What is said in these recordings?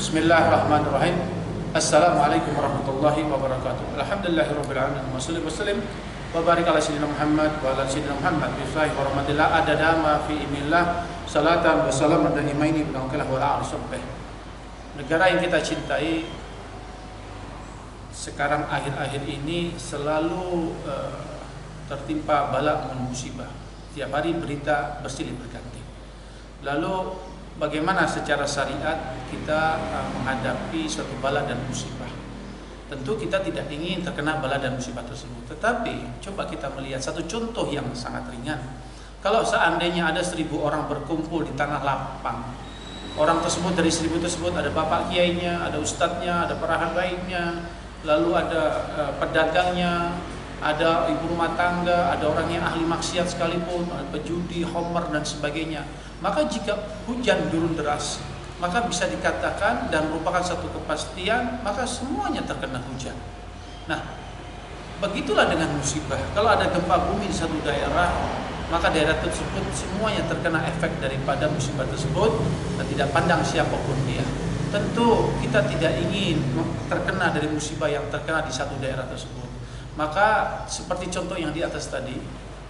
Bismillahirrahmanirrahim. Assalamualaikum warahmatullahi wabarakatuh. Alhamdulillahirabbil alamin. Wassalatu wassalamu wa barik ala sayyidina Muhammad wa ala sayyidina Muhammad bi sahih wa rahmatillah adada ma fi imillah salatan wa salaman daimaini bi kalah wa ala alihi. Negara yang kita cintai sekarang akhir-akhir ini selalu tertimpa bala dan musibah. Tiap hari berita bersilih berganti. Lalu bagaimana secara syariat kita menghadapi suatu bala dan musibah? Tentu kita tidak ingin terkena bala dan musibah tersebut. Tetapi coba kita melihat satu contoh yang sangat ringan. Kalau seandainya ada 1000 orang berkumpul di tanah lapang, orang tersebut dari 1000 tersebut ada bapak kiainya, ada ustadznya, ada para habaibnya, lalu ada pedagangnya, ada ibu rumah tangga, ada orang yang ahli maksiat sekalipun, ada pejudi, homer dan sebagainya. Maka jika hujan turun deras, maka bisa dikatakan dan merupakan satu kepastian, maka semuanya terkena hujan. Nah, begitulah dengan musibah. Kalau ada gempa bumi di satu daerah, maka daerah tersebut semuanya terkena efek daripada musibah tersebut dan tidak pandang siapapun dia. Tentu kita tidak ingin terkena dari musibah yang terkena di satu daerah tersebut. Maka seperti contoh yang di atas tadi,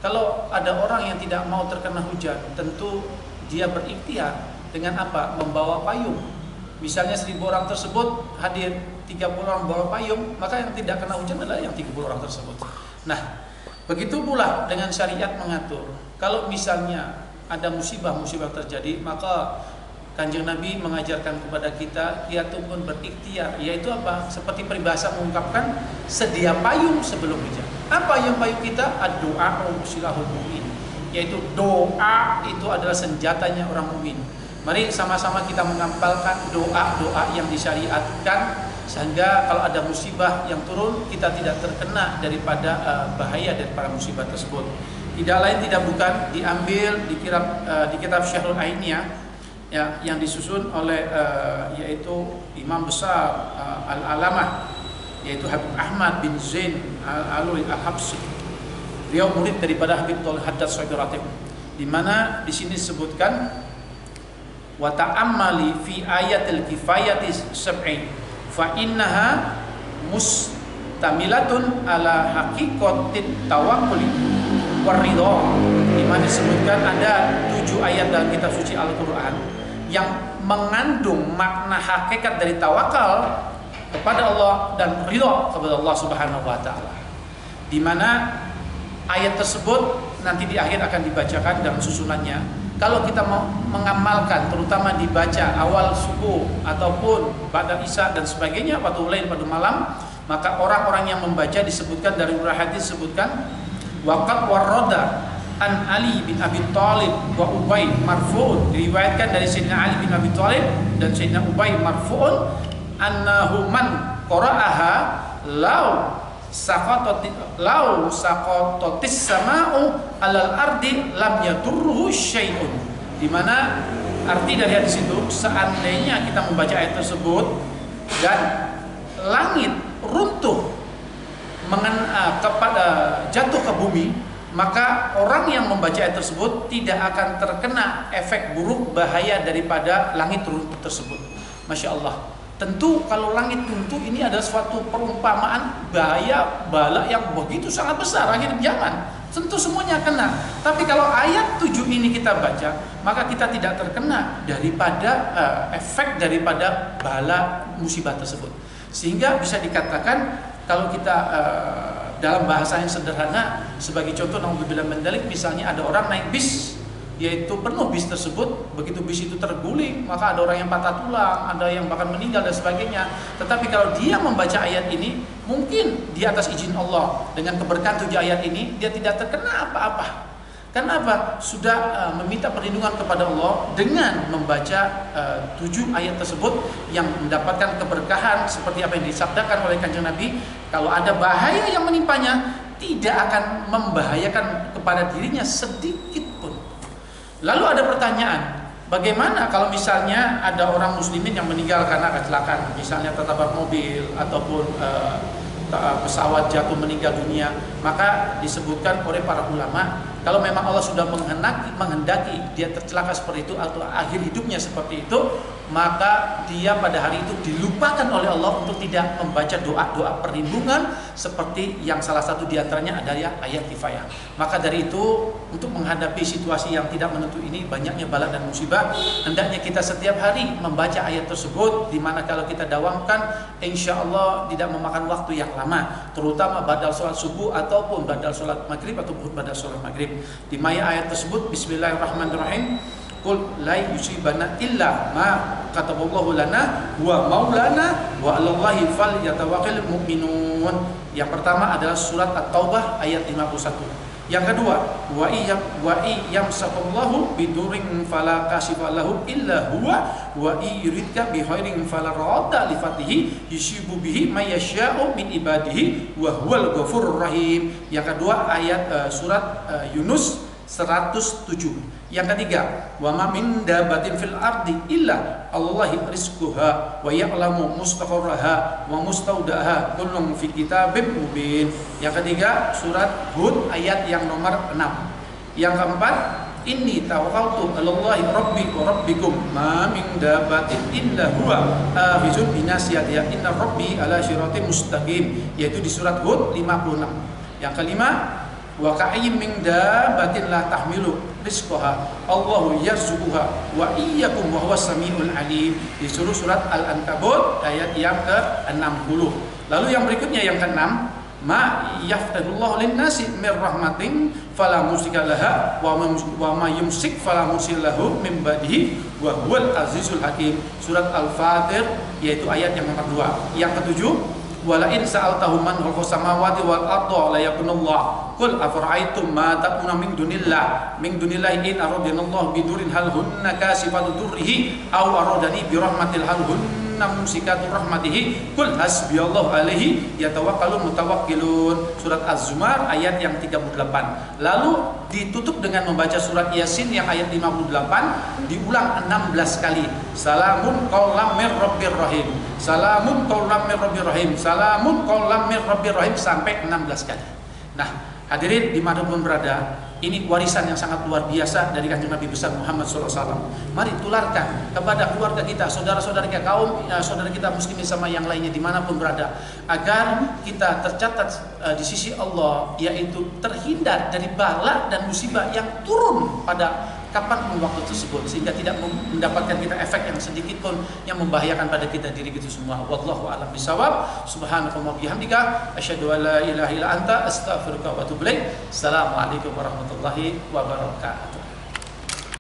kalau ada orang yang tidak mau terkena hujan, tentu dia berikhtiar dengan apa? Membawa payung. Misalnya 1000 orang tersebut hadir 30 orang bawa payung, maka yang tidak kena hujan adalah yang 30 orang tersebut. Nah, begitu pula dengan syariat mengatur. Kalau misalnya ada musibah-musibah terjadi, maka Kanjeng Nabi mengajarkan kepada kita pun berikhtiar, yaitu apa? Seperti peribahasa mengungkapkan sedia payung sebelum hujan. Apa yang payung kita? Ad-doa silahul mu'min, yaitu doa itu adalah senjatanya orang mukmin. Mari sama-sama kita mengamalkan doa-doa yang disyariatkan sehingga kalau ada musibah yang turun kita tidak terkena daripada bahaya daripada musibah tersebut. Tidak lain tidak bukan diambil di kitab Syahrul Ainiyah, ya, yang disusun oleh yaitu Imam besar Al-Alamah, yaitu Habib Ahmad bin Zain Al-Alwi Al-Habsyi. Beliau murid daripada Habib Tol Haddad Sohibul Ratib, di mana di sini disebutkan wa ta'ammali fi ayatil kifayati sab'in fa innaha mustamilatun ala haqiqatit tawakkul waridha, di mana disebutkan ada 7 ayat dalam kitab suci Al-Qur'an yang mengandung makna hakikat dari tawakal kepada Allah dan ridha kepada Allah Subhanahu wa taala. Di mana ayat tersebut nanti di akhir akan dibacakan dalam susunannya. Kalau kita mau mengamalkan, terutama dibaca awal subuh ataupun pada isya dan sebagainya, waktu lain pada malam, maka orang-orang yang membaca disebutkan dari hadis disebutkan waqat warroda an Ali bin Abi Thalib wa Ubay marfu'un, diriwayatkan dari Sayyidina Ali bin Abi Thalib dan Sayyidina Ubay marfu'un annahu man qara'aha law saqatatis sama'u alal ardi lam yadurruhu syai'un. Di mana arti dari hadis itu, seandainya kita membaca ayat tersebut dan langit runtuh jatuh ke bumi, maka orang yang membaca ayat tersebut tidak akan terkena efek buruk bahaya daripada langit runtuh tersebut. Masya Allah. Tentu kalau langit runtuh ini adalah suatu perumpamaan bahaya bala yang begitu sangat besar akhir zaman. Tentu semuanya kena. Tapi kalau ayat 7 ini kita baca, maka kita tidak terkena daripada efek daripada bala musibah tersebut. Sehingga bisa dikatakan kalau kita dalam bahasa yang sederhana, sebagai contoh naudzubillah min dzalik, misalnya ada orang naik bis, yaitu penuh bis tersebut, begitu bis itu terguling, maka ada orang yang patah tulang, ada yang bahkan meninggal dan sebagainya. Tetapi kalau dia membaca ayat ini, mungkin di atas izin Allah dengan keberkahan 7 ayat ini, dia tidak terkena apa-apa. Kenapa? Sudah meminta perlindungan kepada Allah dengan membaca 7 ayat tersebut yang mendapatkan keberkahan seperti apa yang disabdakan oleh Kanjeng Nabi. Kalau ada bahaya yang menimpanya, tidak akan membahayakan kepada dirinya sedikit pun. Lalu ada pertanyaan, bagaimana kalau misalnya ada orang muslimin yang meninggal karena kecelakaan, misalnya tertabrak mobil ataupun pesawat jatuh meninggal dunia? Maka disebutkan oleh para ulama, kalau memang Allah sudah menghendaki dia tercelaka seperti itu atau akhir hidupnya seperti itu, maka dia pada hari itu dilupakan oleh Allah untuk tidak membaca doa-doa perlindungan seperti yang salah satu diantaranya adalah ayat kifayah. Maka dari itu, untuk menghadapi situasi yang tidak menentu ini, banyaknya bala dan musibah, hendaknya kita setiap hari membaca ayat tersebut, di mana kalau kita dawamkan, insya Allah tidak memakan waktu yang lama, terutama badal sholat subuh ataupun badal sholat maghrib ataupun badal sholat maghrib. Di mana ayat tersebut, Bismillahirrahmanirrahim, Qul la yusibana illa ma kataballahu lana wa maulana wa 'alallahi falyatawakkalul mu'minun. Yang pertama adalah surat At-Taubah ayat 51. Yang kedua, wa yamsakullahu bidurin fala kashifa lahu illa huwa wa yuridka bi khairin fala radda li fatihi yusibu bihi may yasha'u min ibadihi wa huwal ghafurur rahim. Yang kedua ayat surat Yunus 107. Yang ketiga, wa ma min dabatin fil ardi illa Allahi rizquha wa ya'lamu mustaqarraha wa mustaudaha kullun fi kitabim mubin. Yang ketiga, surat Hud ayat yang nomor 6. Yang keempat, inni tawakkaltu 'alallahi rabbi wa rabbikum ma min dabatin illa huwa akhizun binasiyatiha inna rabbi ala siratin mustaqim, yaitu di surat Hud 56. Yang kelima, wa ka'ayyin min dabbatin la tahmilu rizqaha Allahu yarzuquha wa iyyakum wa huwas samiul alim, di surat Al-Ankabut ayat yang ke-60. Lalu yang berikutnya yang ke-6, ma yaftahullahu lin-nasi min rahmatin fala mumsika laha wa ma yumsik fala mursil lahu min ba'dihi wa huwal azizul hakim, surat Al-Fatir, yaitu ayat yang nomor 2. Yang ketujuh, wala in sa'altahum man khalaqas samawati wal arda la yakunullah qul afara'aytum ma ta'buduna min dunillahi in aradallahu bidurin hal hunna kasifatu durrihi aw aradani bi rahmatil hal hunna mumsikatu rahmatihi qul hasbiyallahu alaihi yatawakkalul mutawakkilun, surat Az-Zumar ayat yang 38. Lalu ditutup dengan membaca surat Yasin yang ayat 58, diulang 16 kali. Salamun qaulam mir rabbir rahim, salamun qaulam mir rabbir rahim, salamun qaulam mir rabbir rahim, sampai 16 kali. Nah, hadirin dimanapun berada, ini warisan yang sangat luar biasa dari Kanjeng Nabi besar Muhammad SAW. Mari tularkan kepada keluarga kita, saudara-saudara kita, kaum saudara kita muslimin sama yang lainnya dimanapun berada, agar kita tercatat di sisi Allah, yaitu terhindar dari bala dan musibah yang turun pada kapanpun waktu tersebut, sehingga tidak mendapatkan kita efek yang sedikit pun yang membahayakan pada kita diri kita semua. Wallahu a'lam bishawab. Subhanakallahumma bihamdika asyhadu an la ilaha illa anta astaghfiruka wa atubu ilaik. Assalamualaikum warahmatullahi wabarakatuh.